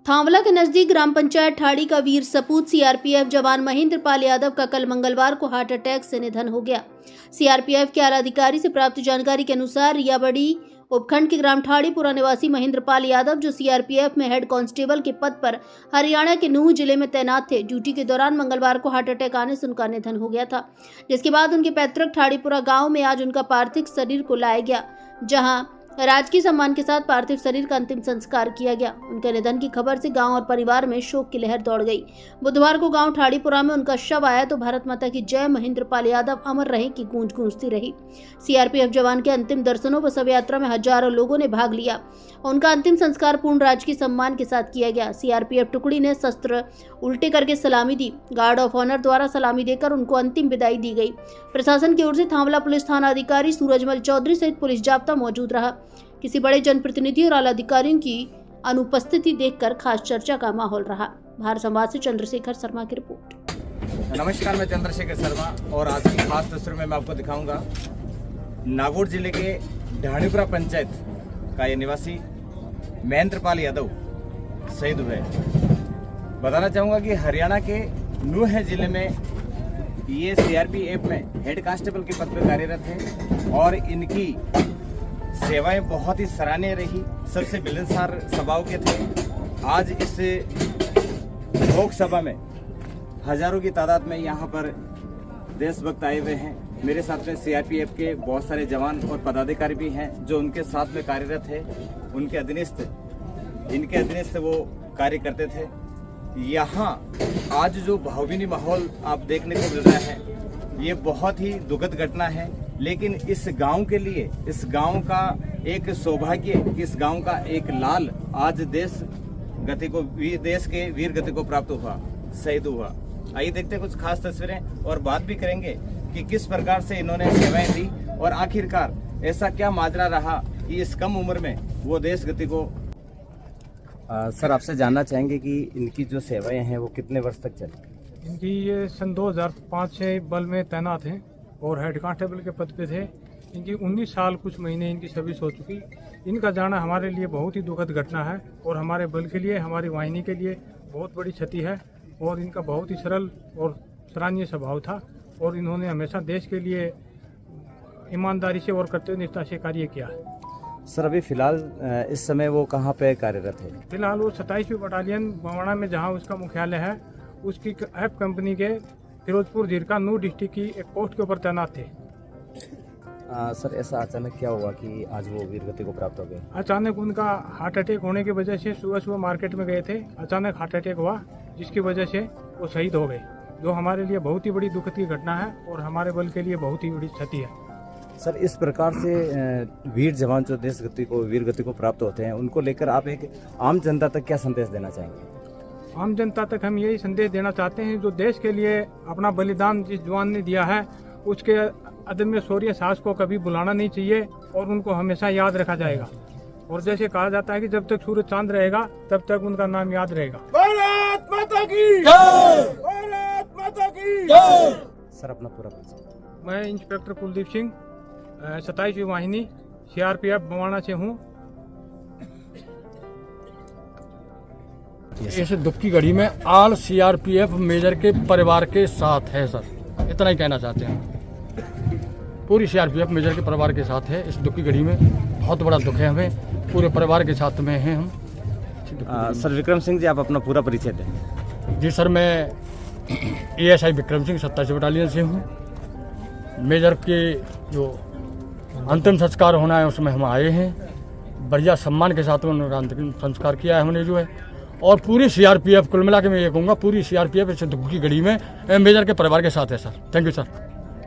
थांवला के नजदीक ग्राम पंचायत ठाड़ी का वीर सपूत सीआरपीएफ जवान महेंद्र पाल यादव का कल मंगलवार को हार्ट अटैक से निधन हो गया। सीआरपीएफ के आला अधिकारी से प्राप्त जानकारी के अनुसार रियाबड़ी उपखंड के ग्राम ठाड़ीपुरा निवासी महेंद्र पाल यादव, जो सीआरपीएफ में हेड कांस्टेबल के पद पर हरियाणा के नूंह जिले में तैनात थे, ड्यूटी के दौरान मंगलवार को हार्ट अटैक आने से उनका निधन हो गया था। जिसके बाद उनके पैतृक ठाड़ीपुरा गांव में आज उनका पार्थिव शरीर को लाया गया, जहां राजकीय सम्मान के साथ पार्थिव शरीर का अंतिम संस्कार किया गया। उनके निधन की खबर से गांव और परिवार में शोक की लहर दौड़ गई। बुधवार को गांव ठाड़ीपुरा में उनका शव आया तो भारत माता की जय, महेंद्र पाल यादव अमर रहे की गूंज गूंजती रही। सीआरपीएफ जवान के अंतिम दर्शनों व शव यात्रा में हजारों लोगों ने भाग लिया। उनका अंतिम संस्कार पूर्ण राजकीय सम्मान के साथ किया गया। सीआरपीएफ टुकड़ी ने शस्त्र उल्टे करके सलामी दी। गार्ड ऑफ ऑनर द्वारा सलामी देकर उनको अंतिम विदाई दी गई। प्रशासन की ओर से थांवला पुलिस थाना अधिकारी सूरजमल चौधरी सहित पुलिस जाब्ता मौजूद रहा। किसी बड़े जनप्रतिनिधि और आला अधिकारियों की अनुपस्थिति देखकर खास चर्चा का माहौल रहा। भारत संवाद से चंद्रशेखर शर्मा की रिपोर्ट। नमस्कार, मैं चंद्रशेखर शर्मा और आज की खास तस्वीर में मैं आपको दिखाऊंगा नागौर जिले के ढाणीपुरा पंचायत का ये निवासी महेंद्र पाल यादव शहीद हुए। बताना चाहूँगा कि हरियाणा के नूंह जिले में ये सीआरपीएफ में हेड कांस्टेबल के पद पर कार्यरत है और इनकी सेवाएं बहुत ही सराहनीय रही। सबसे मिलनसार स्वभाव के थे। आज इस शोक सभा में हजारों की तादाद में यहाँ पर देशभक्त आए हुए हैं। मेरे साथ में सीआरपीएफ के बहुत सारे जवान और पदाधिकारी भी हैं जो उनके साथ में कार्यरत है। उनके इनके अधीनस्थ वो कार्य करते थे। यहाँ आज जो भावभीनी माहौल आप देखने को मिल रहा है, ये बहुत ही दुखद घटना है। लेकिन इस गांव के लिए, इस गांव का एक सौभाग्य, इस गांव का एक लाल आज देश के वीर गति को प्राप्त हुआ, शहीद हुआ। आइए देखते हैं कुछ खास तस्वीरें और बात भी करेंगे कि किस प्रकार से इन्होंने सेवाएं दी और आखिरकार ऐसा क्या माजरा रहा कि इस कम उम्र में वो देश गति को। सर, आपसे जानना चाहेंगे कि इनकी जो सेवाएं हैं वो कितने वर्ष तक चली? इनकी ये सन 2005 से बल में तैनात हैं और हेड कांस्टेबल के पद पे थे। इनकी 19 साल कुछ महीने इनकी सर्विस हो चुकी। इनका जाना हमारे लिए बहुत ही दुखद घटना है और हमारे बल के लिए, हमारी वाहिनी के लिए बहुत बड़ी क्षति है। और इनका बहुत ही सरल और सराहनीय स्वभाव था और इन्होंने हमेशा देश के लिए ईमानदारी से और कर्तव्यनिष्ठा से कार्य किया है। सर, अभी फिलहाल इस समय वो कहाँ पे कार्यरत है? फिलहाल वो 27वीं बटालियन बवाना में, जहाँ उसका मुख्यालय है, उसकी एफ कंपनी के फिरोजपुर जिला नूंह डिस्ट्रिक्ट की एक पोस्ट के ऊपर तैनात थे। सर, ऐसा अचानक क्या हुआ कि आज वो वीर गति को प्राप्त हो गए? अचानक उनका हार्ट अटैक होने की वजह से सुबह मार्केट में गए थे, अचानक हार्ट अटैक हुआ, जिसकी वजह से वो शहीद हो गए, जो हमारे लिए बहुत ही बड़ी दुखद की घटना है और हमारे बल के लिए बहुत ही बड़ी क्षति है। सर, इस प्रकार से वीर जवान जो वीर गति को प्राप्त होते हैं, उनको लेकर आप एक आम जनता तक क्या संदेश देना चाहेंगे? आम जनता तक हम यही संदेश देना चाहते हैं, जो देश के लिए अपना बलिदान जिस जवान ने दिया है, उसके अदम्य शौर्य साहस को कभी भुलाना नहीं चाहिए और उनको हमेशा याद रखा जाएगा। और जैसे कहा जाता है कि जब तक सूरज चांद रहेगा तब तक उनका नाम याद रहेगा। भारत माता की जय! भारत माता की जय! सर, अपना पूरा परिचय। मैं इंस्पेक्टर कुलदीप सिंह, 27वीं वाहिनी सीआरपीएफ बवाना से हूँ। इस दुख की घड़ी में आल सीआरपीएफ मेजर के परिवार के साथ है सर, इतना ही कहना चाहते हैं। पूरी सीआरपीएफ मेजर के परिवार के साथ है। इस दुख की घड़ी में बहुत बड़ा दुख है, हमें पूरे परिवार के साथ में हैं हम। सर, विक्रम सिंह जी, आप अपना पूरा परिचय दें। जी सर, मैं एएसआई विक्रम सिंह 27 बटालियन से हूँ। मेजर के जो अंतिम संस्कार होना है उसमें हम आए हैं। बढ़िया सम्मान के साथ उन्होंने अंतिम संस्कार किया है हमने जो है। और पूरी सीआरपीएफ, कुल मिला के मैं ये कहूँगा, पूरी सीआरपीएफ इस दुख की घड़ी में मेजर के परिवार के साथ है सर। Thank you sir.